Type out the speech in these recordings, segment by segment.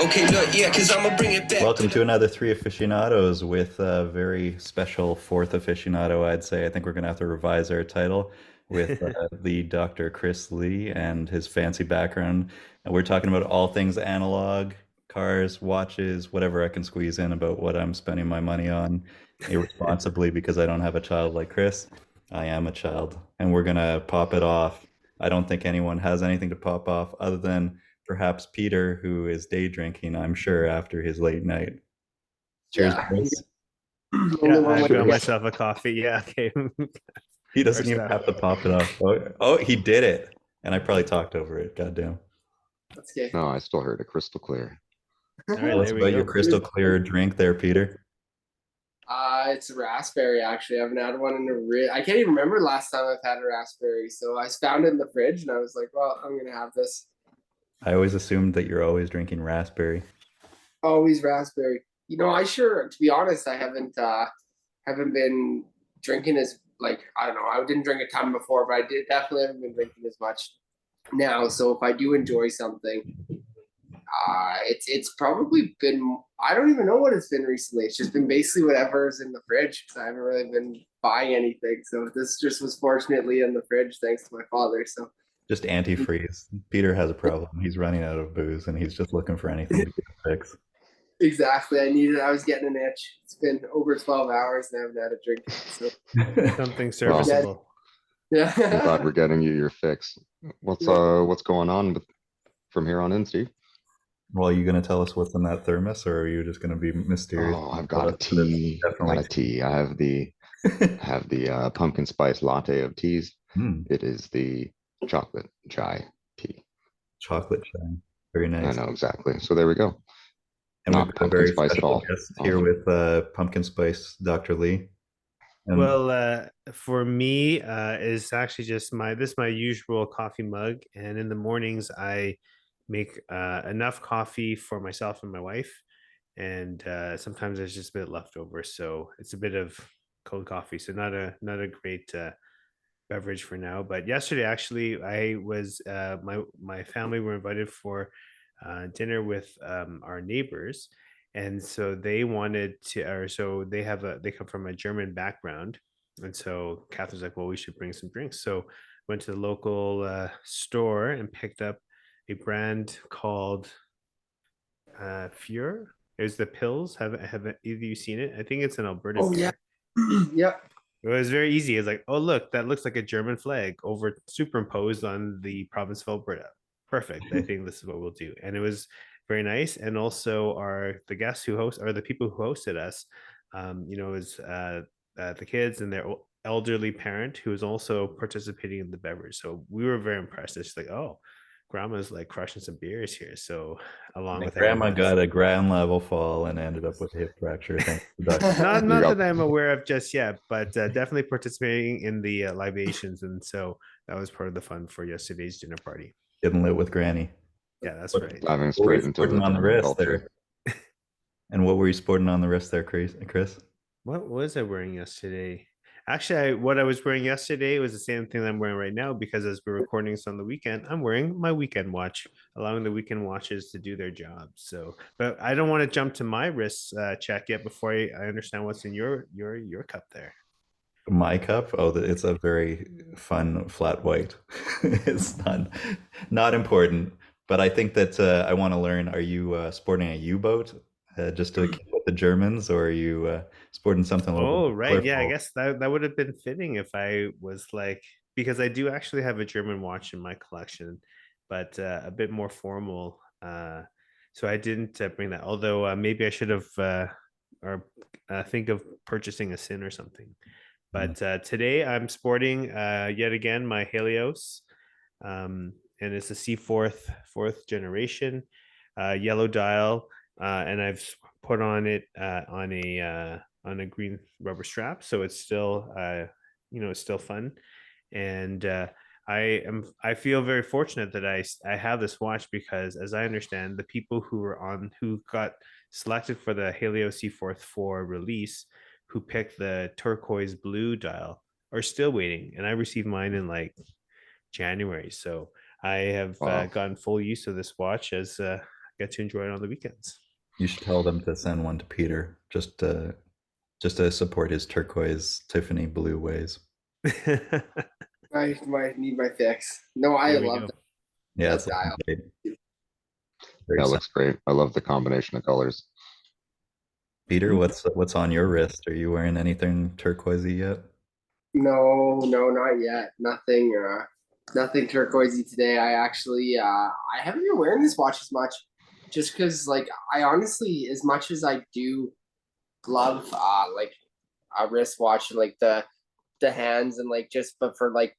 Okay, look, yeah, because I'm gonna bring it back. Welcome to another Three Aficionados with a very special fourth aficionado, I'd say. I think we're going to have to revise our title with the Dr. Chris Lee and his fancy background. And we're talking about all things analog, cars, watches, whatever I can squeeze in about what I'm spending my money on irresponsibly because I don't have a child like Chris. I am a child, and we're going to pop it off. I don't think anyone has anything to pop off other than perhaps Peter, who is day drinking, I'm sure, after his late night. Cheers, Yeah. Chris. Only Yeah, one I've way to got get. myself a coffee. Yeah, okay. He doesn't First even up. have to pop it off. Oh, he did it. And I probably talked over it. Goddamn. That's okay. No, I still heard it crystal clear. All right, Tell us there we about your go. crystal clear drink there, Peter. It's a raspberry. Actually, I haven't had one in I can't even remember last time I've had a raspberry. So I found it in the fridge, and I was like, "Well, I'm gonna have this." I always assumed that you're always drinking raspberry. Always raspberry. To be honest, I haven't been drinking as I don't know. I didn't drink a ton before, but I did definitely haven't been drinking as much now. So if I do enjoy something, it's probably been, I don't even know what it's been recently. It's just been basically whatever's in the fridge because I haven't really been buying anything. So this just was fortunately in the fridge thanks to my father. So Just antifreeze. Peter has a problem. He's running out of booze and he's just looking for anything to get a fix. exactly, I was getting an itch. It's been over 12 hours and I haven't had a drink. So Something serviceable. yeah. I'm glad we're getting you your fix. What's going on from here on in, Steve? Well, are you going to tell us what's in that thermos, or are you just going to be mysterious? Oh, I've got a tea. Definitely Got a tea. I have the pumpkin spice latte of teas. It is the chocolate chai tea. Chocolate chai. Very I nice. know exactly. So there we go. And Not we've got a pumpkin very spice at special all. guest here with pumpkin spice, Dr. Lee. And Well, for me, is actually just my usual coffee mug, and in the mornings I make enough coffee for myself and my wife, and sometimes there's just a bit left over, so it's a bit of cold coffee. So not a great beverage for now. But yesterday, actually, I was my family were invited for dinner with our neighbors, and so they wanted to, or so they come from a German background, and so Catherine's like, well, we should bring some drinks. So went to the local store and picked up a brand called Fuhr. It was the pills. Have either of you seen it? I think it's an Alberta Oh yeah. beer. Yep. It was very easy. It's like, oh look, that looks like a German flag superimposed on the province of Alberta. Perfect. I think this is what we'll do. And it was very nice. And also the guests who host, or the people who hosted us, is the kids and their elderly parent who was also participating in the beverage. So we were very impressed. It's like, oh, grandma's like crushing some beers here. So along my with grandma everyone got else. a ground level fall and ended up with a hip fracture. Thanks to Dr. Not got- that I'm aware of just yet, but definitely participating in the libations, and so that was part of the fun for yesterday's dinner party. Getting lit with Granny. Yeah, that's What- right. Diving What were you straight into sporting the on the German wrist culture. there? And what were you sporting on the wrist there, Chris? What was I wearing yesterday? Actually, what I was wearing yesterday was the same thing that I'm wearing right now, because as we're recording this on the weekend, I'm wearing my weekend watch, allowing the weekend watches to do their job. So, but I don't want to jump to my wrist check yet before I understand what's in your cup there. My cup? Oh, it's a very fun flat white. It's not important, but I think that I want to learn. Are you sporting a U-boat just to keep with the Germans, or are you sporting something a little Oh, bit right. Yeah, I colorful? guess that would have been fitting if I was like, because I do actually have a German watch in my collection, but a bit more formal. So I didn't bring that. Although maybe I should have, or think of purchasing a Sin or something. But today I'm sporting yet again my Helios, and it's a fourth generation yellow dial, and I've put on it on a green rubber strap, so it's still it's still fun, and I feel very fortunate that I have this watch, because as I understand, the people who got selected for the Helio C4 4 release, who picked the turquoise blue dial, are still waiting, and I received mine in like January. So I have Wow. gotten full use of this watch as get to enjoy it on the weekends. You should tell them to send one to Peter just to support his turquoise Tiffany blue ways. I might need my fix. No, I There we love go. that, Yeah, that it's looking dial. great. Yeah, it looks great. I love the combination of colors. Peter, what's on your wrist? Are you wearing anything turquoisey yet? No, not yet. Nothing turquoisey today. I actually, I haven't been wearing this watch as much, just because, like, I honestly, as much as I do love, like a wristwatch and like the hands and like but for like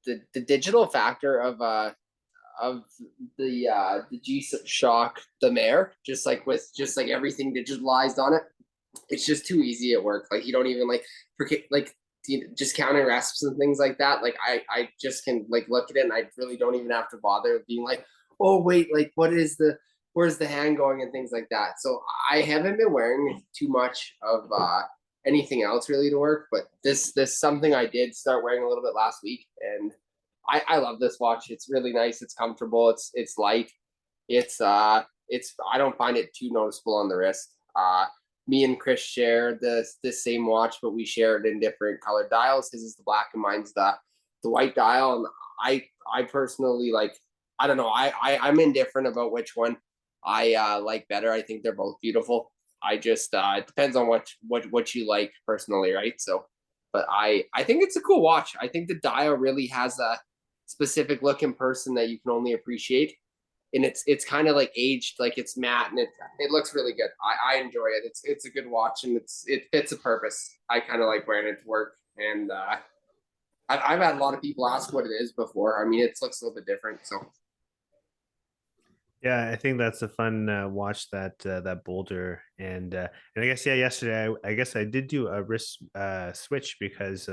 the digital factor of the G Shock, the Mare, just like with just like everything digitalized on it, it's just too easy at work. Like you don't even like just counting rests and things like that. Like I just can like look at it and I really don't even have to bother being like, oh wait, like where's the hand going and things like that. So I haven't been wearing too much of anything else really to work, but this something I did start wearing a little bit last week, and I love this watch. It's really nice. It's comfortable. It's light. It's I don't find it too noticeable on the wrist. Me and Chris share the same watch, but we share it in different colored dials. His is the black and mine's the white dial. And I personally like, I don't know. I'm indifferent about which one I like better. I think they're both beautiful. I just it depends on what you like personally, right? So, but I think it's a cool watch. I think the dial really has a specific look in person that you can only appreciate, and it's kind of like aged, like it's matte, and it looks really good. I enjoy it. It's a good watch, and it fits a purpose. I kind of like wearing it to work, and I've had a lot of people ask what it is before. I mean, it looks a little bit different, so. Yeah, I think that's a fun watch, that Boulder, and I guess yesterday I guess I did do a wrist switch because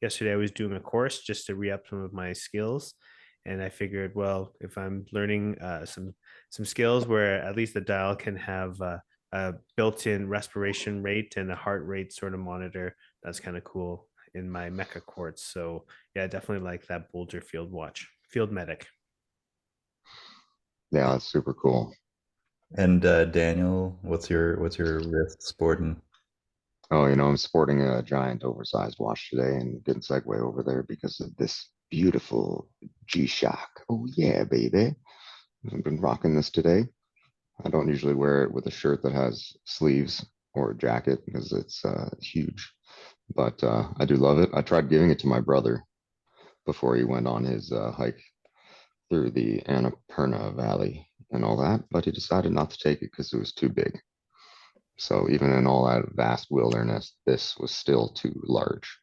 yesterday I was doing a course just to re-up some of my skills, and I figured, well, if I'm learning some skills where at least the dial can have a built-in respiration rate and a heart rate sort of monitor, that's kind of cool in my Mecha Quartz. So yeah, I definitely like that Boulder Field watch, Field Medic. Yeah, that's super cool. And Daniel, what's your wrist sporting? Oh, I'm sporting a giant oversized watch today, and good segue over there because of this beautiful G-Shock. Oh yeah, baby. I've been rocking this today. I don't usually wear it with a shirt that has sleeves or a jacket because it's huge, but I do love it. I tried giving it to my brother before he went on his hike through the Annapurna Valley and all that, but he decided not to take it because it was too big. So even in all that vast wilderness, this was still too large.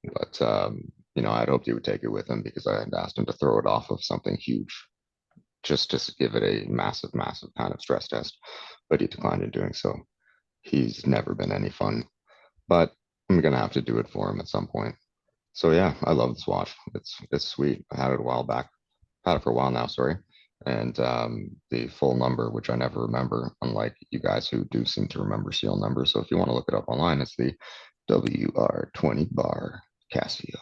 But I'd hoped he would take it with him because I had asked him to throw it off of something huge, just to give it a massive, massive kind of stress test. But he declined in doing so. He's never been any fun, but I'm gonna have to do it for him at some point. So yeah, I love this watch. It's sweet. I had it a while back. Had it for a while now, sorry. And the full number, which I never remember, unlike you guys who do seem to remember serial numbers. So if you want to look it up online, it's the WR20 bar Casio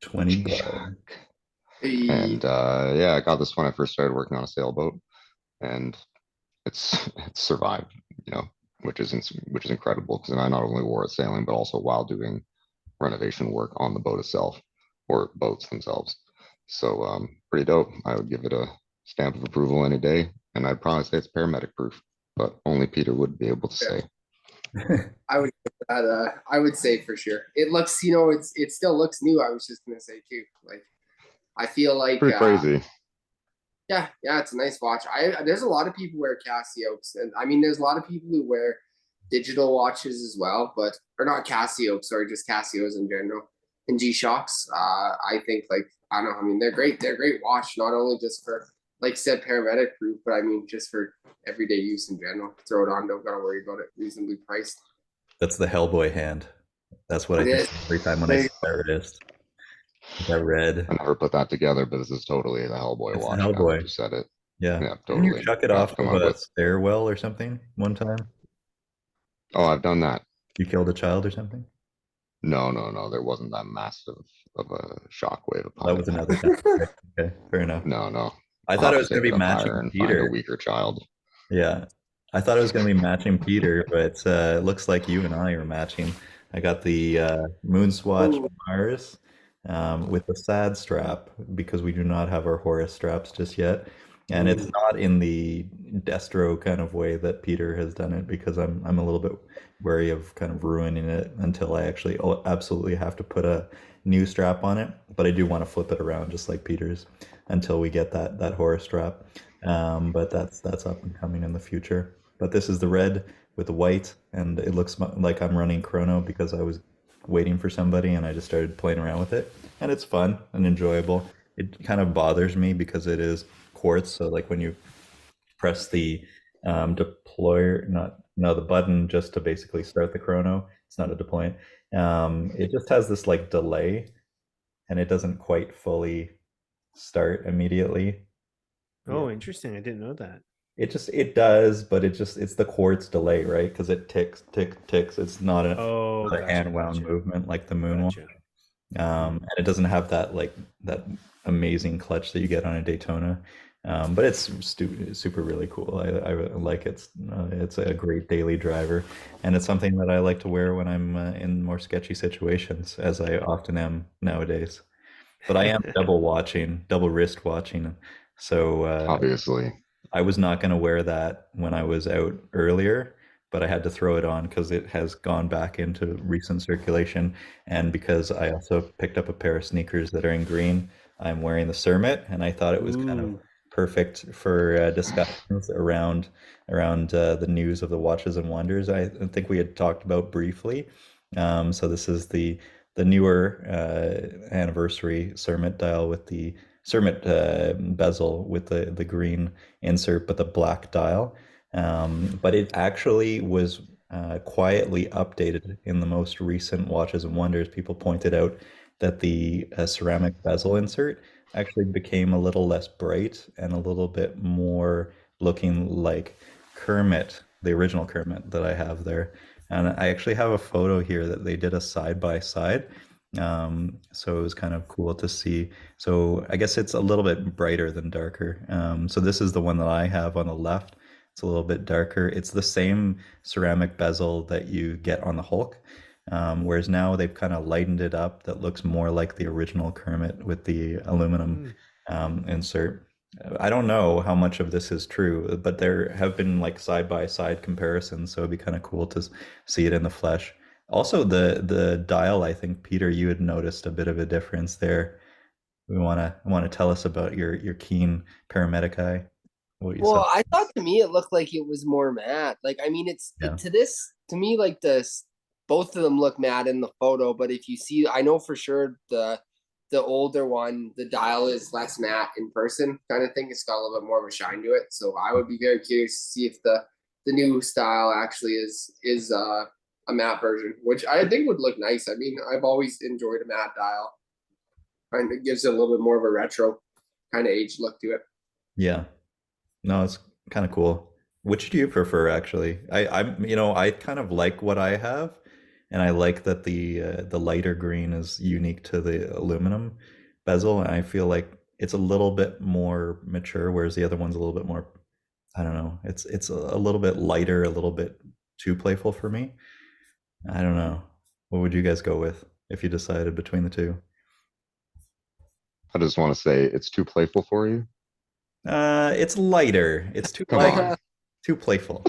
20 G-Shock. Hey. And yeah, I got this when I first started working on a sailboat, and it's survived, which is incredible because I not only wore it sailing, but also while doing renovation work on the boat itself or boats themselves. So pretty dope. I would give it a stamp of approval any day, and I'd probably say it's paramedic proof, but only Peter would be able to say. I would I would say for sure. It looks, it still looks new. I was just gonna say too. Like I feel like Pretty crazy. Yeah, it's a nice watch. There's a lot of people wear Casios, and I mean, there's a lot of people who wear digital watches as well, or not Casio, sorry, just Casios in general, and G-Shocks. I think I don't know. I mean, they're great. They're a great watch, not only just for like said paramedic proof, but I mean just for everyday use in general. Throw it on, don't gotta worry about it. Reasonably priced. That's the Hellboy hand. That's what I think every time when I see that wrist. That red. I never put that together, but this is totally the Hellboy It's watch. Hellboy. You said it. Yeah. Yeah, Didn't you totally. chuck it off of a stairwell or something one time? Oh, I've done that. You killed a child or something? No. There wasn't that massive of a shockwave. That was another time. Okay, fair enough. No. I thought it was going to be matching and Peter. find a weaker child. Yeah. I thought it was going to be matching Peter, but it looks like you and I are matching. I got the Moon Swatch Ooh, Mars with the sad strap because we do not have our Horus straps just yet. And it's ooh. not in the Destro kind of way that Peter has done it because I'm a little bit wary of kind of ruining it until I actually absolutely have to put a new strap on it. But I do want to flip it around just like Peter's until we get that Horus strap. But that's up and coming in the future. But this is the red with the white, and it looks like I'm running chrono because I was waiting for somebody and I just started playing around with it, and it's fun and enjoyable. It kind of bothers me because it is quartz, so like when you press the deployer, not no the button just to basically start the chrono, it's not a deployment. It just has this like delay, and it doesn't quite fully start immediately. Yeah. Oh, interesting. I didn't know that. It does, but it's the quartz delay, right? Because it ticks, tick, ticks. It's Oh, not a gotcha, hand wound gotcha, movement like the moon one. gotcha. And it doesn't have that like that amazing clutch that you get on a Daytona. But it's super really cool. I like it. It's a great daily driver, and it's something that I like to wear when I'm in more sketchy situations, as I often am nowadays. But I am double watching, double wrist watching, so Obviously. I was not going to wear that when I was out earlier, but I had to throw it on because it has gone back into recent circulation. And because I also picked up a pair of sneakers that are in green, I'm wearing the Cermet, and I thought it was kind of Ooh. perfect for discussions around the news of the Watches and Wonders. I think we had talked about briefly. So this is the newer anniversary Cermet dial with the Cermet bezel with the green insert, but the black dial. But it actually was quietly updated in the most recent Watches and Wonders. People pointed out that the ceramic bezel insert actually became a little less bright and a little bit more looking like Kermit, the original Kermit that I have there. And I actually have a photo here that they did a side by side. So it was kind of cool to see. So I guess it's a little bit brighter than darker. So this is the one that I have on the left. It's a little bit darker. It's the same ceramic bezel that you get on the Hulk, whereas now they've kind of lightened it up. That looks more like the original Kermit with the aluminum Mm. insert. I don't know how much of this is true, but there have been like side by side comparisons, so it'd be kind of cool to see it in the flesh. Also, the dial, I think, Peter, you had noticed a bit of a difference there. We want to tell us about your keen paramedic eye, what you saw. Well, I thought to me it looked like it was more matte. Like, I mean, Yeah. to this to me like this. Both of them look matte in the photo, but if you see, I know for sure the older one, the dial is less matte in person, kind of thing. It's got a little bit more of a shine to it. So I would be very curious to see if the new style actually is a matte version, which I think would look nice. I mean, I've always enjoyed a matte dial, and it gives it a little bit more of a retro kind of age look to it. Yeah. No, it's kind of cool. Which do you prefer, actually? I kind of like what I have, and I like that the lighter green is unique to the aluminum bezel, and I feel like it's a little bit more mature, whereas the other one's a little bit more, I don't know, it's a little bit lighter, a little bit too playful for me. I don't know. What would you guys go with if you decided between the two? I just want to say it's too playful for you. It's lighter. It's too Come light, on. too playful.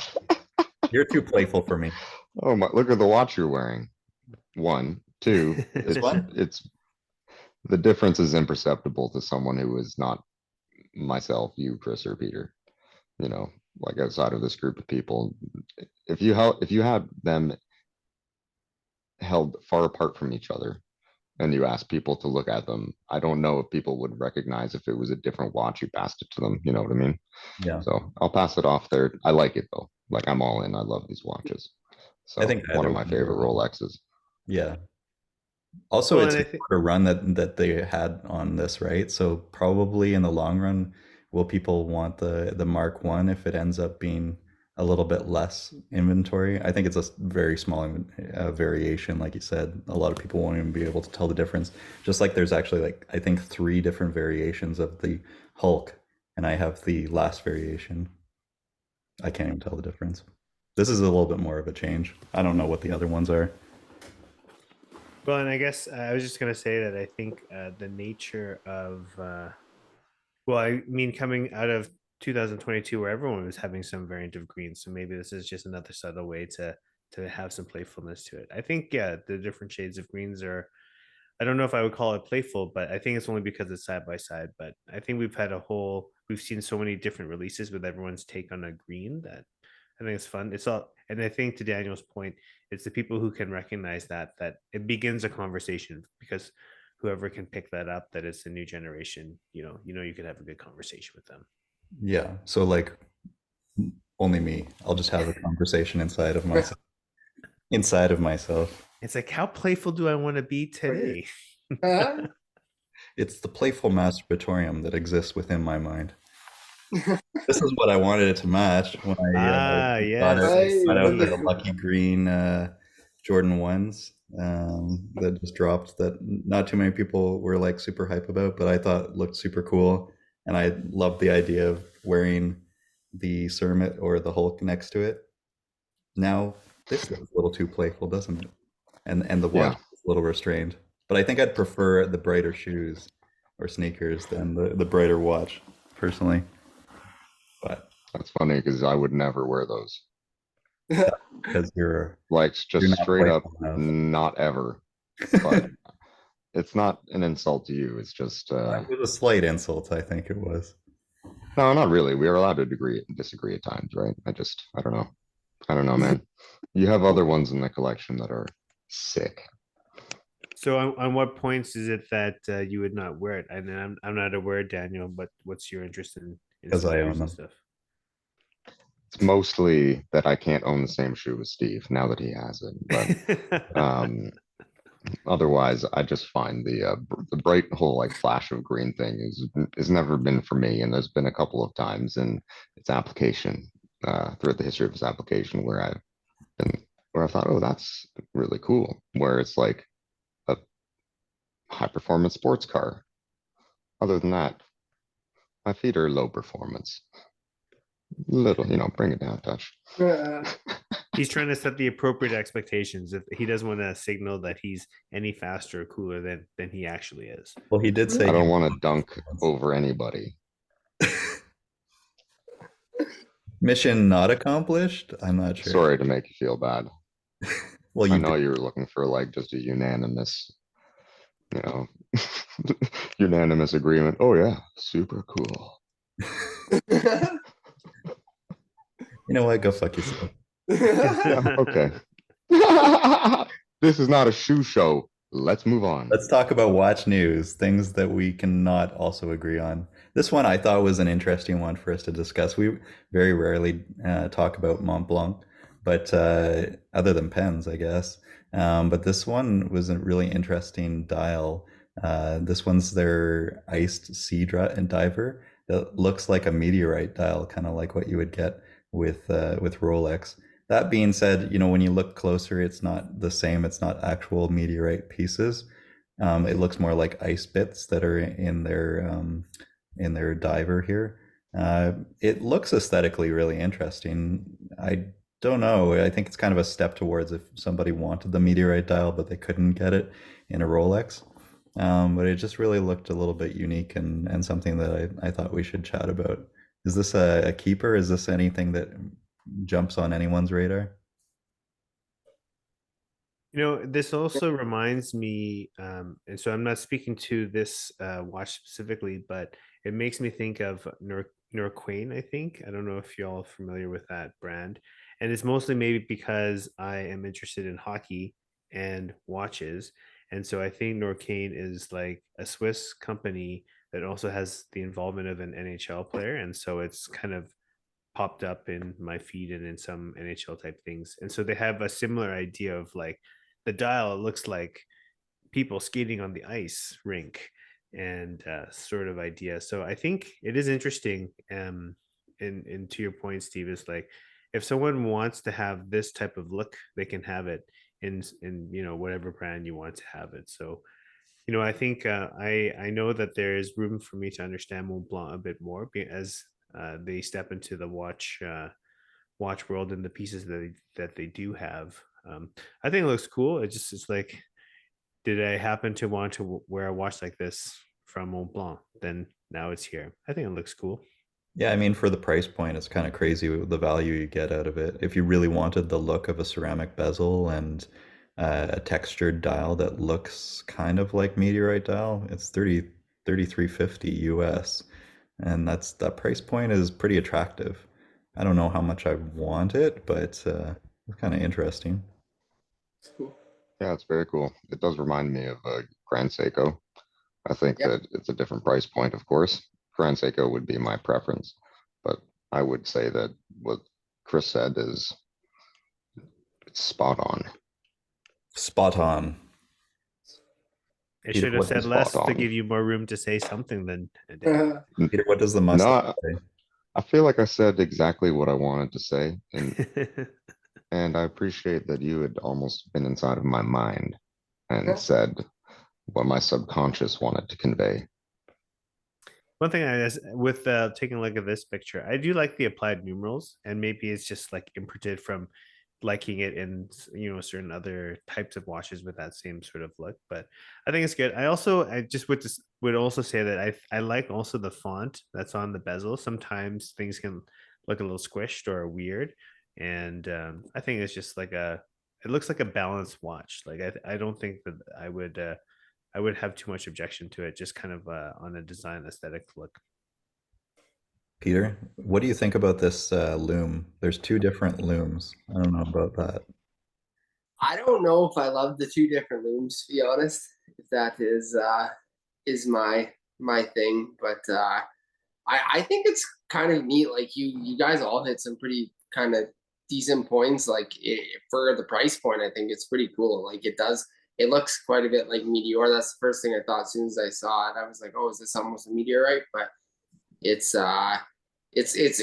You're too playful for me. Oh my, look at the watch you're wearing. One, two, This it's one? it's the difference is imperceptible to someone who is not myself, you, Chris, or Peter. You know, like outside of this group of people. If you had them held far apart from each other and you asked people to look at them, I don't know if people would recognize if it was a different watch you passed it to them. You know what I mean? Yeah. So I'll pass it off there. I like it though. Like I'm all in. I love these watches. I So think one either of my one's favorite really cool. Rolexes. Yeah. Also, Well, it's and a I think shorter run that they had on this, right? So probably in the long run, will people want the Mark One if it ends up being a little bit less inventory? I think it's a very small variation, like you said. A lot of people won't even be able to tell the difference. Just like there's actually like I think three different variations of the Hulk, and I have the last variation. I can't even tell the difference. This is a little bit more of a change. I don't know what the other ones are. Well, and I guess I was just going to say that I think the nature of, well, I mean, coming out of 2022, where everyone was having some variant of green, so maybe this is just another subtle way to have some playfulness to it. I think, yeah, the different shades of greens are. I don't know if I would call it playful, but I think it's only because it's side by side. But I think we've seen so many different releases with everyone's take on a green that I think it's fun. It's all, and I think to Daniel's point, it's the people who can recognize that it begins a conversation, because whoever can pick that up, that it's a new generation, you could have a good conversation with them. Yeah. So like only me. I'll just have a conversation inside of myself. Inside of myself. It's like, how playful do I want to be today? It's the playful masturbatorium that exists within my mind. This is what I wanted it to match when I yes, got out the lucky green Jordan 1s that just dropped, that not too many people were like super hype about, but I thought looked super cool. And I loved the idea of wearing the Cermet or the Hulk next to it. Now, this looks a little too playful, doesn't it? And the watch is a little restrained. But I think I'd prefer the brighter shoes or sneakers than the brighter watch, personally. But That's funny because I would never wear those. because you're Like just not straight up, playful enough. not ever. But it's not an insult to you. It's just It was a slight insult, I think it was. no, not really. We are allowed to disagree at times, right? I don't know. I don't know, man. You have other ones in the collection that are sick. So on what points is it that you would not wear it? And I'm not aware, Daniel, but what's your interest in Because I own sneakers and them. stuff? It's mostly that I can't own the same shoe as Steve now that he has it. But otherwise, I just find the bright whole like flash of green thing is never been for me. And there's been a couple of times in its application throughout the history of its application where I thought, oh, that's really cool. Where it's like a high performance sports car. Other than that, my feet are low performance. Little, bring it down a touch. He's trying to set the appropriate expectations. If he doesn't want to signal that he's any faster or cooler than he actually is. Well, he did say I don't want to dunk over anybody. Mission not accomplished? I'm not sure. Sorry to make you feel bad. Well, I know you were looking for like just a unanimous, unanimous agreement. Oh yeah, super cool. You know what? Go fuck yourself. Okay. This is not a shoe show. Let's move on. Let's talk about watch news, things that we cannot also agree on. This one I thought was an interesting one for us to discuss. We very rarely talk about Mont Blanc, but other than pens, I guess. But this one was a really interesting dial. This one's their iced sea diver that looks like a meteorite dial, kind of like what you would get with Rolex. That being said, when you look closer, it's not the same. It's not actual meteorite pieces. It looks more like ice bits that are in their diver here. It looks aesthetically really interesting. I don't know. I think it's kind of a step towards if somebody wanted the meteorite dial, but they couldn't get it in a Rolex. But it just really looked a little bit unique and something that I thought we should chat about. Is this a keeper? Is this anything that jumps on anyone's radar? This also reminds me, and so I'm not speaking to this watch specifically, but it makes me think of Norquain, I think. I don't know if y'all are familiar with that brand. And it's mostly maybe because I am interested in hockey and watches. And so I think Norquain is like a Swiss company that also has the involvement of an NHL player. And so it's kind of popped up in my feed and in some NHL type things. And so they have a similar idea of like the dial looks like people skating on the ice rink and sort of idea. So I think it is interesting. And to your point, Steve, is like if someone wants to have this type of look, they can have it in whatever brand you want to have it. So I think I know that there is room for me to understand Mont Blanc a bit more as they step into the watch watch world and the pieces that they do have. I think it looks cool. It's like, did I happen to want to wear a watch like this from Mont Blanc? Then now it's here. I think it looks cool. Yeah, I mean, for the price point, it's kind of crazy with the value you get out of it. If you really wanted the look of a ceramic bezel and a textured dial that looks kind of like meteorite dial, it's 3350 US. And that price point is pretty attractive. I don't know how much I want it, but it's kind of interesting. It's cool. Yeah, it's very cool. It does remind me of Grand Seiko. I think Yep. that it's a different price point, of course. Grand Seiko would be my preference, but I would say that what Chris said is it's spot on. Spot on. I Peter, should have what said is less spot to on? give you more room to say something than I did. Peter, what does the No, mustache say? I feel like I said exactly what I wanted to say, and I appreciate that you had almost been inside of my mind and said what my subconscious wanted to convey. One thing with taking a look at this picture, I do like the applied numerals, and maybe it's just like imprinted from liking it in certain other types of watches with that same sort of look. But I think it's good. I just would also say that I like also the font that's on the bezel. Sometimes things can look a little squished or weird, and I think it's just like it looks like a balanced watch. Like I don't think that I would have too much objection to it, just kind of on a design aesthetic look. Peter, what do you think about this loom? There's two different looms. I don't know about that. I don't know if I love the two different looms, to be honest. If that is my thing, but I think it's kind of neat. Like you guys all hit some pretty kind of decent points. Like for the price point, I think it's pretty cool. Like it looks quite a bit like meteor. That's the first thing I thought as soon as I saw it. I was like, oh, is this almost a meteorite? But it's a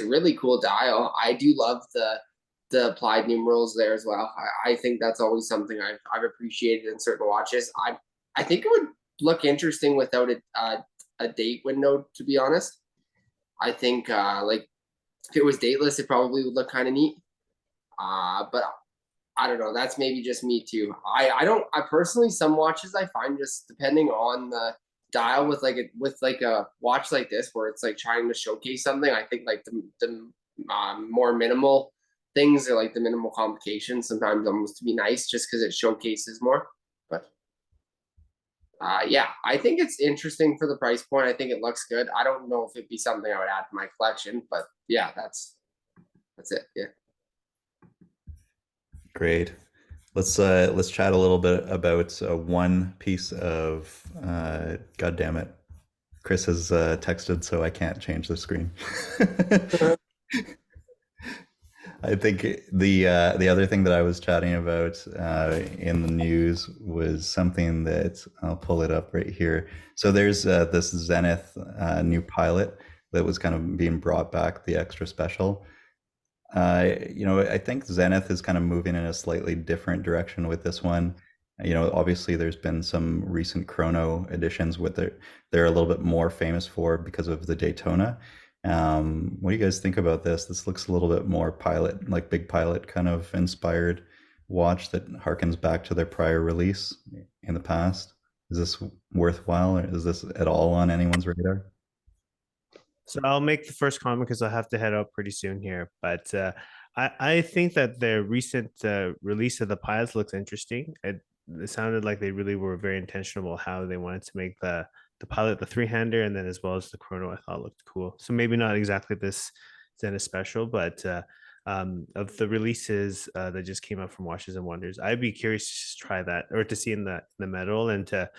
really cool dial. I do love the applied numerals there as well. I think that's always something I've appreciated in certain watches. I think it would look interesting without a date window, to be honest. I think like if it was dateless, it probably would look kind of neat. But I don't know. That's maybe just me too. I personally, some watches I find just depending on the dial with like a watch like this where it's like trying to showcase something. I think like the more minimal things or like the minimal complications sometimes almost to be nice just because it showcases more. But yeah, I think it's interesting for the price point. I think it looks good. I don't know if it'd be something I would add to my collection, but yeah, that's it. Yeah. Great. Let's chat a little bit about one piece of God damn it. Chris has texted, so I can't change the screen. I think the other thing that I was chatting about in the news was something that I'll pull it up right here. So there's this Zenith new pilot that was kind of being brought back, the extra special. I think Zenith is kind of moving in a slightly different direction with this one. Obviously there's been some recent chrono editions with it. They're a little bit more famous for because of the Daytona. What do you guys think about this? This looks a little bit more pilot, like big pilot kind of inspired watch that harkens back to their prior release in the past. Is this worthwhile, or is this at all on anyone's radar? So I'll make the first comment because I'll have to head out pretty soon here. But I think that the recent release of the pilots looks interesting. It sounded like they really were very intentional how they wanted to make the pilot the three-hander, and then as well as the chrono I thought looked cool. So maybe not exactly this Zenith special, but of the releases that just came out from Watches and Wonders, I'd be curious to try that or to see in the metal and to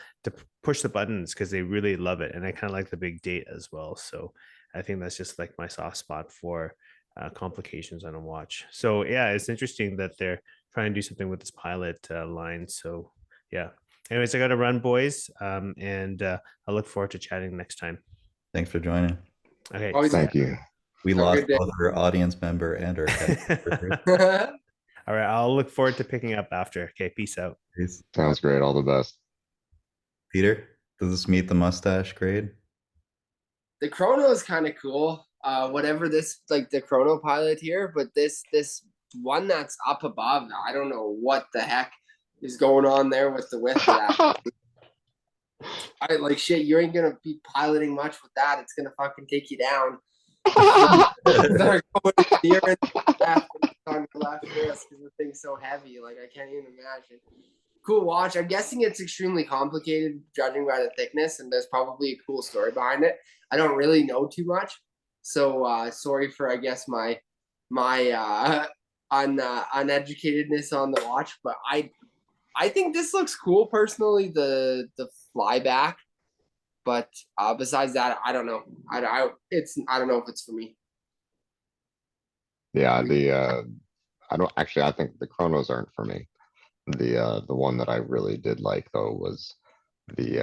push the buttons because they really love it, and I kind of like the big date as well. So I think that's just like my soft spot for complications on a watch. So yeah, it's interesting that they're trying to do something with this pilot line. So yeah. Anyways, I got to run, boys, and I look forward to chatting next time. Thanks for joining. Okay. Always Thank you. We Have a lost good day. both our audience member and our guest. All right. I'll look forward to picking up after. Okay. Peace out. Peace. Sounds great. All the best. Peter, does this meet the mustache grade? The chrono is kind of cool. whatever this like the chrono pilot here, but this one that's up above, I don't know what the heck is going on there with the width of that. I like shit. You ain't gonna be piloting much with that. It's gonna fucking take you down. Start going near and left on the left wrist because the thing's so heavy. Like I can't even imagine. Cool watch. I'm guessing it's extremely complicated, judging by the thickness, and there's probably a cool story behind it. I don't really know too much, so sorry for I guess my uneducatedness on the watch, but I think this looks cool personally. The flyback. But besides that, I don't know. I don't know if it's for me. Yeah, I don't actually. I think the chronos aren't for me. The one that I really did like though was the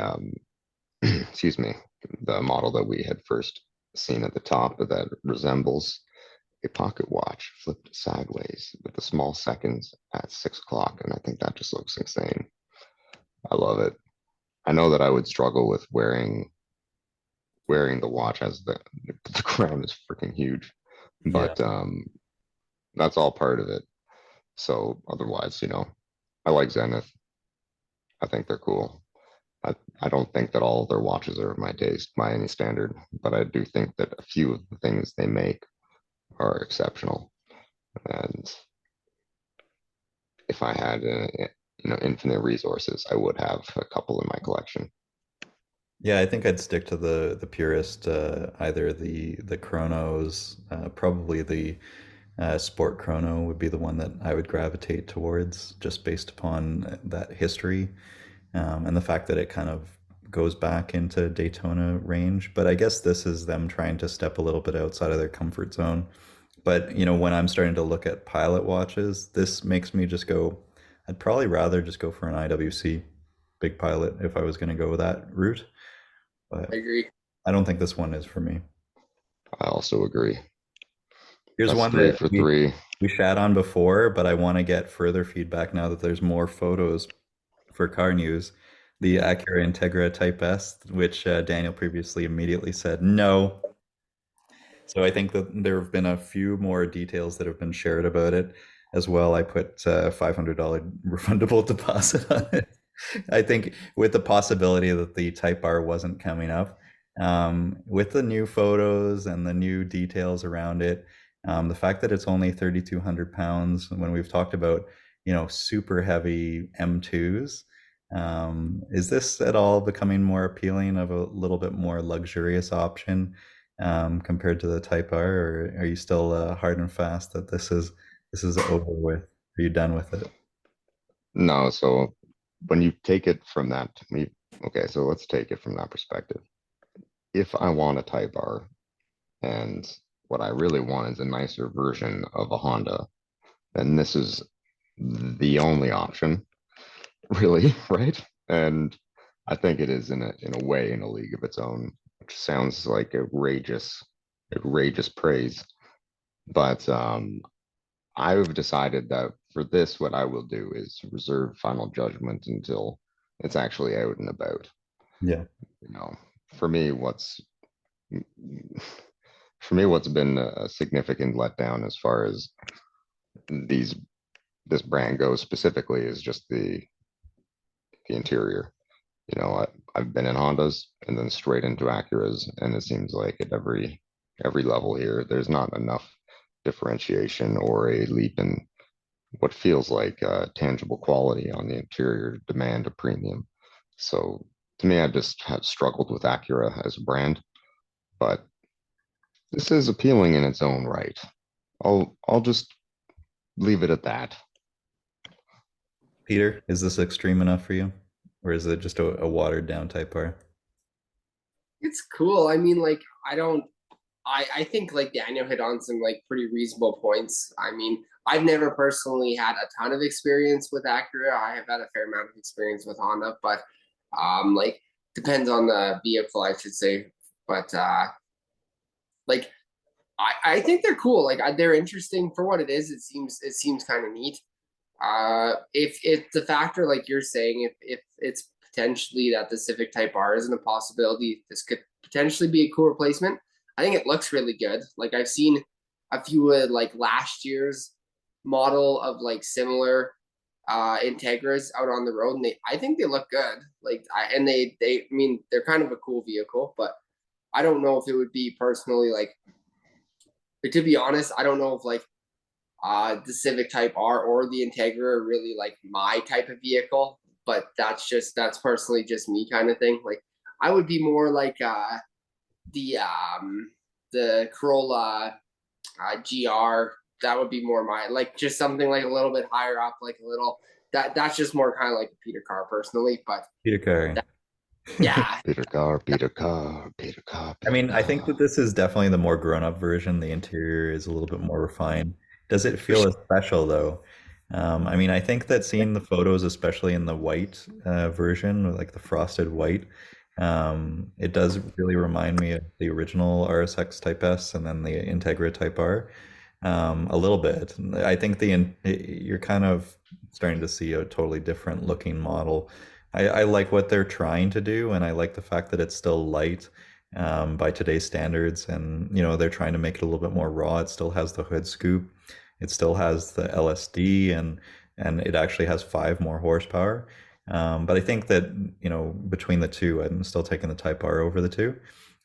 excuse me, the model that we had first seen at the top that resembles a pocket watch flipped sideways with the small seconds at 6 o'clock, and I think that just looks insane. I love it. I know that I would struggle with wearing the watch as the crown is freaking huge, but that's all part of it. So otherwise, I like Zenith. I think they're cool. I don't think that all of their watches are my taste by any standard, but I do think that a few of the things they make are exceptional. And if I had infinite resources, I would have a couple in my collection. Yeah, I think I'd stick to the purest, either the chronos, probably the sport chrono would be the one that I would gravitate towards, just based upon that history, and the fact that it kind of goes back into Daytona range. But I guess this is them trying to step a little bit outside of their comfort zone. But when I'm starting to look at pilot watches, this makes me just go, I'd probably rather just go for an IWC big pilot if I was going to go that route. But I agree. I don't think this one is for me. I also agree. Here's That's one 3 that for 3. we shat on before, but I want to get further feedback now that there's more photos for car news. The Acura Integra Type S, which Daniel previously immediately said no. So I think that there have been a few more details that have been shared about it as well. I put $500 refundable deposit on it. I think with the possibility that the Type R wasn't coming up, with the new photos and the new details around it, the fact that it's only 3,200 pounds, when we've talked about, super heavy M2s, is this at all becoming more appealing of a little bit more luxurious option compared to the Type R, or are you still hard and fast that this is over with? Are you done with it? No, so when you take it from that, okay, so let's take it from that perspective. If I want a Type R, and what I really want is a nicer version of a Honda, then this is the only option, really, right? And I think it is in a way in a league of its own, which sounds like outrageous praise. But I've decided that for this, what I will do is reserve final judgment until it's actually out and about. Yeah. For me, what's been a significant letdown as far as this brand goes specifically is just the interior. I've been in Hondas and then straight into Acuras, and it seems like at every level here, there's not enough differentiation or a leap in what feels like tangible quality on the interior to demand a premium. So to me, I just have struggled with Acura as a brand, but this is appealing in its own right. I'll just leave it at that. Peter, is this extreme enough for you? Or is it just a watered down Type R? It's cool. I mean, like, I think like Daniel hit on some like pretty reasonable points. I mean, I've never personally had a ton of experience with Acura. I have had a fair amount of experience with Honda, but like depends on the vehicle, I should say. But like I think they're cool. Like they're interesting for what it is. It seems kind of neat. If the factor, like you're saying, if it's potentially that the Civic Type R isn't a possibility, this could potentially be a cool replacement. I think it looks really good. Like I've seen a few like last year's model of like similar Integras out on the road, and I think they look good. Like I mean they're kind of a cool vehicle, but I don't know if it would be personally like. But to be honest, I don't know if like the Civic Type R or the Integra are really like my type of vehicle. But that's personally just me kind of thing. Like I would be more like the Corolla GR. That would be more my like just something like a little bit higher up, like a little that's just more kind of like a Peter Carr personally. But Peter Carr. yeah, Peter Carr, Peter Carr, Peter Carr. I mean, I think Carr. that this is definitely the more grown-up version. The interior is a little bit more refined. Does it feel as special though? I mean, I think that seeing the photos, especially in the white version, like the frosted white, it does really remind me of the original RSX Type S and then the Integra Type R, a little bit. I think you're kind of starting to see a totally different looking model. I like what they're trying to do, and I like the fact that it's still light by today's standards, and they're trying to make it a little bit more raw. It still has the hood scoop, it still has the LSD, and it actually has 5 more horsepower. But I think that between the two, I'm still taking the Type R over the two.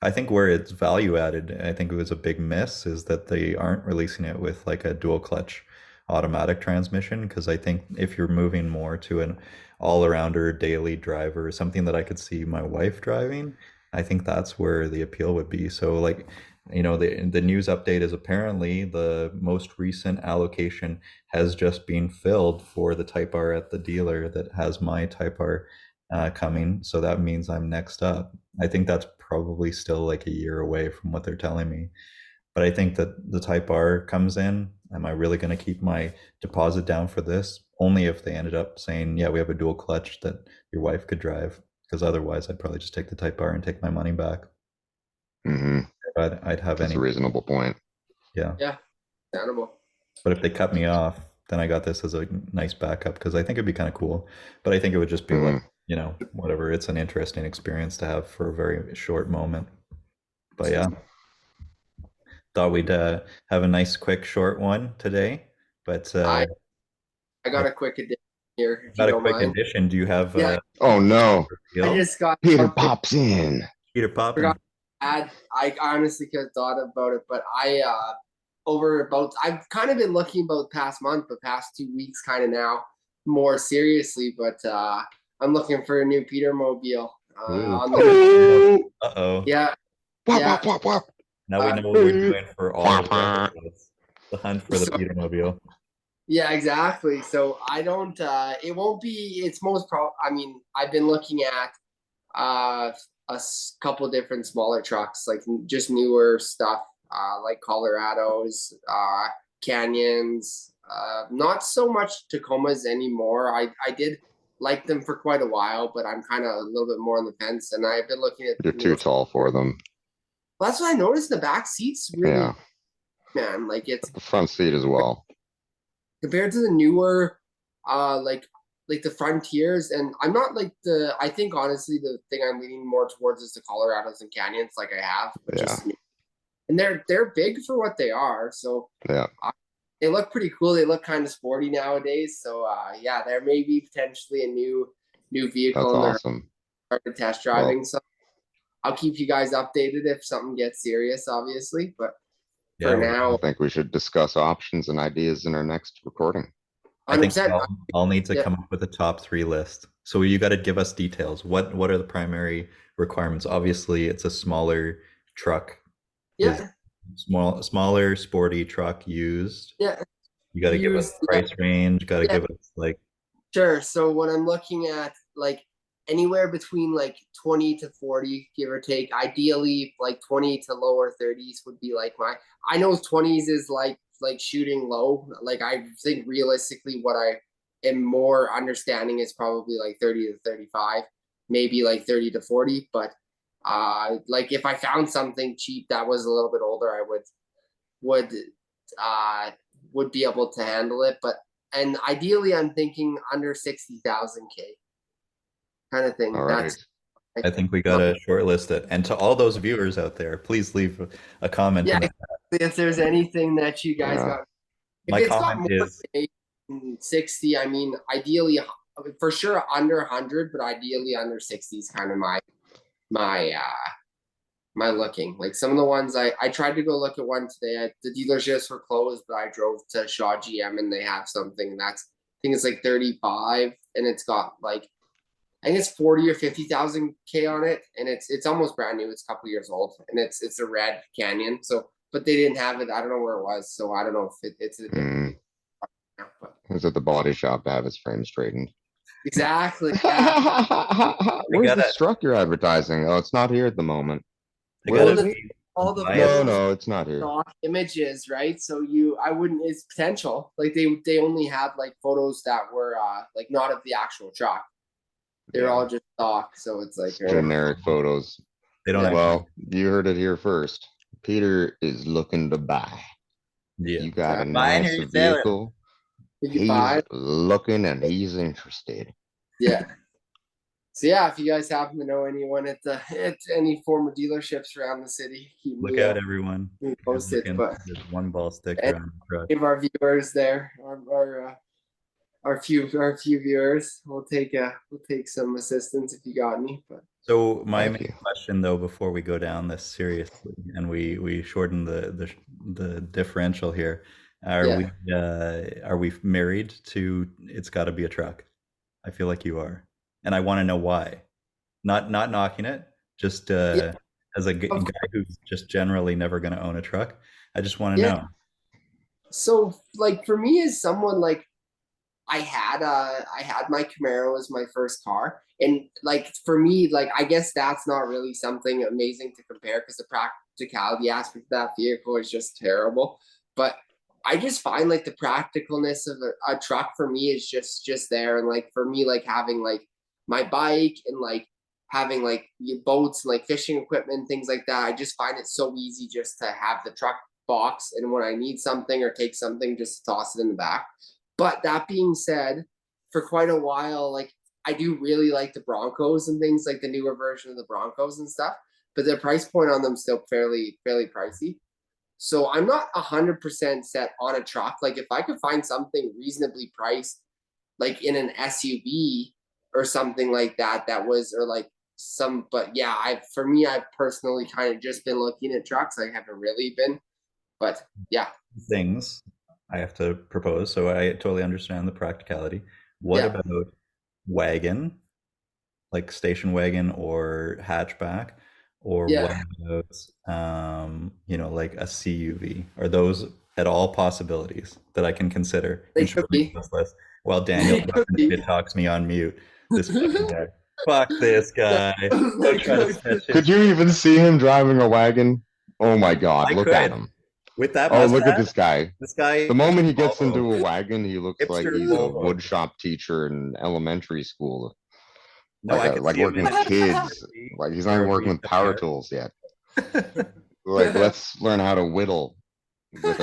I think where it's value added, I think it was a big miss, is that they aren't releasing it with like a dual clutch automatic transmission, because I think if you're moving more to an all-arounder daily driver, something that I could see my wife driving, I think that's where the appeal would be. So like, the news update is apparently the most recent allocation has just been filled for the Type R at the dealer that has my Type R coming. So that means I'm next up. I think that's probably still like a year away from what they're telling me. But I think that the Type R comes in. Am I really going to keep my deposit down for this? Only if they ended up saying, yeah, we have a dual clutch that your wife could drive. Because otherwise, I'd probably just take the Type R and take my money back. Mm-hmm. But I'd have That's any. a reasonable point. Yeah. yeah, understandable. But if they cut me off, then I got this as a nice backup, because I think it'd be kind of cool. But I think it would just be Mhm. like, whatever. It's an interesting experience to have for a very short moment. But yeah, thought we'd have a nice, quick, short one today. But I got a quick addition here, if you got a don't quick mind. addition. Do you have Yeah. Oh no, I just got Peter something. pops in. Peter Poppin? Forgot to add. I honestly could have thought about it, but I've kind of been looking about the past month, the past 2 weeks, kind of now more seriously. But I'm looking for a new Petermobile. On the, Uh-oh. yeah, Wop, yeah. wop, wop, wop. Now we know what we're doing for all of the episodes. The hunt for the So- Petermobile. Yeah, exactly. So I don't. It won't be. It's I mean, I've been looking at couple different smaller trucks, like just newer stuff, like Colorados, Canyons. Not so much Tacomas anymore. I did like them for quite a while, but I'm kind of a little bit more on the fence. And I've been looking at. You're too tall for them. Well, that's what I noticed. The back seats really, Yeah, man, like it's the front seat as well. compared to the newer, like the Frontiers, and I'm not like I think honestly the thing I'm leaning more towards is the Colorados and Canyons, like I have, but Yeah. just and they're big for what they are, so Yeah, they look pretty cool. They look kind of sporty nowadays, so yeah, there may be potentially a new vehicle that's in there awesome. started test driving. So I'll keep you guys updated if something gets serious, obviously, but Yeah, for now, I think we should discuss options and ideas in our next recording. I think 100%. I'll need to Yeah. come up with a top 3 list. So you got to give us details. What are the primary requirements? Obviously, it's a smaller truck. Yeah, Smaller, sporty truck used. yeah. You got to give us Used, price range. Got to Yeah. give us like. Sure. So what I'm looking at, like anywhere between like 20 to 40, give or take. Ideally, like 20 to lower 30s would be like I know 20s is like shooting low. Like I think realistically what I am more understanding is probably like 30 to 35, maybe like 30 to 40. But like if I found something cheap that was a little bit older, I would be able to handle it. And ideally I'm thinking under 60,000 K kind of thing. All That's right. I think we gotta shortlist it. And to all those viewers out there, please leave a comment. Yeah, in the- if there's anything that you guys Yeah. got, if My it's got comment more is than 60, I mean, ideally, for sure under 100, but ideally under 60 is kind of my my looking. Like some of the ones I tried to go look at one today. The dealerships were closed, but I drove to Shaw GM and they have something that's I think it's like 35 and it's got like I think it's 40 or 50,000 K on it, and it's almost brand new. It's a couple years old, and it's a red Canyon. So, but they didn't have it. I don't know where it was, so I don't know if it's a different. But He's at the body shop to have his frame straightened. exactly. Yeah. Where's gotta- this truck you're advertising? Oh, it's not here at the moment. I Where gotta is the- it? be All the biased. No, photos, no, it's not here. stock images, right? So I wouldn't. It's potential. Like they only had like photos that were like not of the actual truck. They're Yeah. all just stock. So it's like Generic photos. They don't Yeah. actually. Well, you heard it here first. Peter is looking to buy. Yeah. You got a Buying or nice you selling? vehicle. Did you He's buy it? looking and he's interested. Yeah. So yeah, if you guys happen to know anyone at any former dealerships around the city, keep Look me, out, everyone. keep me You're posted. looking- But There's one ball sticker And- on the truck. give our viewers there, our few viewers, we'll take some assistance if you got any. But So my Thank main you. question, though, before we go down this seriously, and we shorten the differential here, are we married to it's got to be a truck? I feel like you are, and I want to know why. Not knocking it, just as a guy who's just generally never going to own a truck. I just want to Yeah. know. so like for me as someone like I had my Camaro as my first car, and like for me, like I guess that's not really something amazing to compare because the practicality aspect of that vehicle is just terrible. But I just find like the practicalness of a truck for me is just there, and like for me, like having like my bike and like having like your boats and like fishing equipment, things like that. I just find it so easy just to have the truck box, and when I need something or take something, just toss it in the back. But that being said, for quite a while, like I do really like the Broncos and things like the newer version of the Broncos and stuff, but the price point on them still fairly pricey. So I'm not 100% set on a truck. Like if I could find something reasonably priced, like in an SUV or something like that, or like but yeah, I've personally kind of just been looking at trucks. I haven't really been, but yeah. Things I have to propose, so I totally understand the practicality. What Yeah. about wagon, like station wagon or hatchback, or what Yeah. about like a CUV? Are those at all possibilities that I can consider They in could shortening be. this list? While Daniel They could be. talks me on mute. This fucking guy. Fuck this guy. Don't try to snitch it. Could you even see him driving a wagon? Oh my God, I look could. at him. With that Oh, mustache, look at this guy. this guy. The moment he gets Volvo. into a wagon, he looks like Hipster he's a Volvo. wood shop teacher in elementary school. No, I Like, could like see him working in with a kids. Like he's not even working with power tools yet. Like, let's learn how to whittle with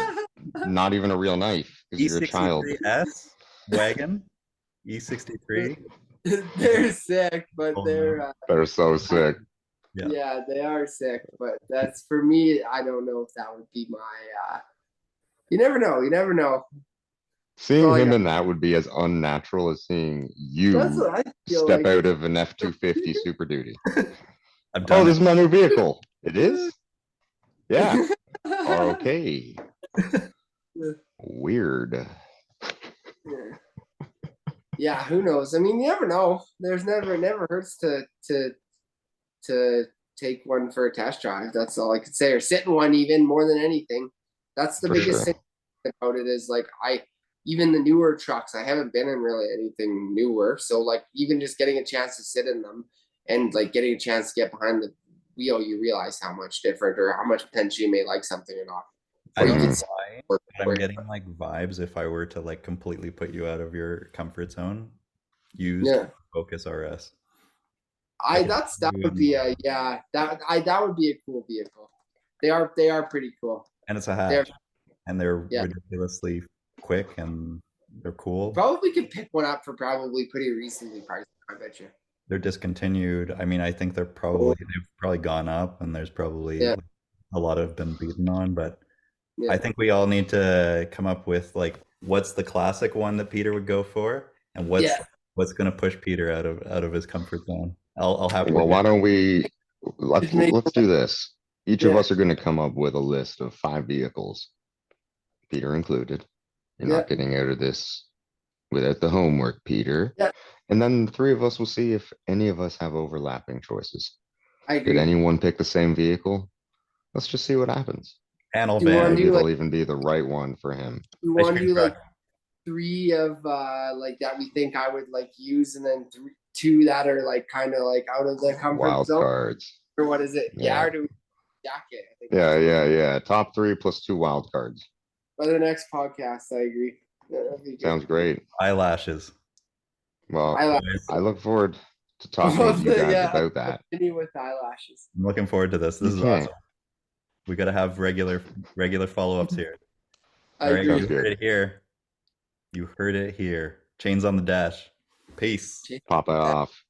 not even a real knife because you're a child. E63S wagon, E63. They're sick, but Oh, they're They're so sick. Yeah. yeah, they are sick. But that's for me. I don't know if that would be my. You never know. You never know. Seeing all I him got. in that would be as unnatural as seeing That's you what I feel step like. out of an F-250 Super Duty. I've Oh, done this it. is my new vehicle. It is? Yeah. Okay. Weird. Yeah, who knows? I mean, you never know. There's it never hurts to take one for a test drive. That's all I could say. Or sit in one even more than anything. That's the For biggest sure. thing about it is like even the newer trucks, I haven't been in really anything newer. So like even just getting a chance to sit in them and like getting a chance to get behind the wheel, you realize how much different or how much potentially you may like something or not. I Or you don't know can why, work but I'm for it. getting like vibes if I were to like completely put you out of your comfort zone. Use Yeah. Focus RS. That would be a that would be a cool vehicle. They are pretty cool. And it's a They're hatch. And they're Yeah. ridiculously quick and they're cool. probably could pick one up for probably pretty reasonably priced. I bet you. they're discontinued. I mean, I think they've probably gone up, and there's probably Yeah. a lot have been beaten on, but Yeah. I think we all need to come up with like what's the classic one that Peter would go for, and what's going to push Peter out of his comfort zone. I'll have Well, why don't let's do this. Each of Yeah. us are going to come up with a list of 5 vehicles, Peter included. You're not getting out of this without the homework, Peter. Yeah. And then the 3 of us will see if any of us have overlapping choices. I agree. Did anyone pick the same vehicle? Let's just see what happens. panel Do you wanna van. Maybe do, it'll even be the right one for him. You Ice want to cream do like truck. 3 of like that we think I would like use, and then 2 that are like kind of like out of the comfort Wild zone, cards. or what is it? Yeah. Or do we jacket? I think Yeah, that's what- yeah. Top 3 plus 2 wild cards. By the next podcast, I agree. That'd be good. Sounds great. Eyelashes. Well, Eyelashes. I look forward to talking with you guys Yeah. about that. Continue with eyelashes. I'm looking forward to this. This is Okay. awesome. We got to have regular follow-ups here. I All right, agree. you Sounds heard good. it here. You heard it here. Chains on the dash. Peace. Pop it off.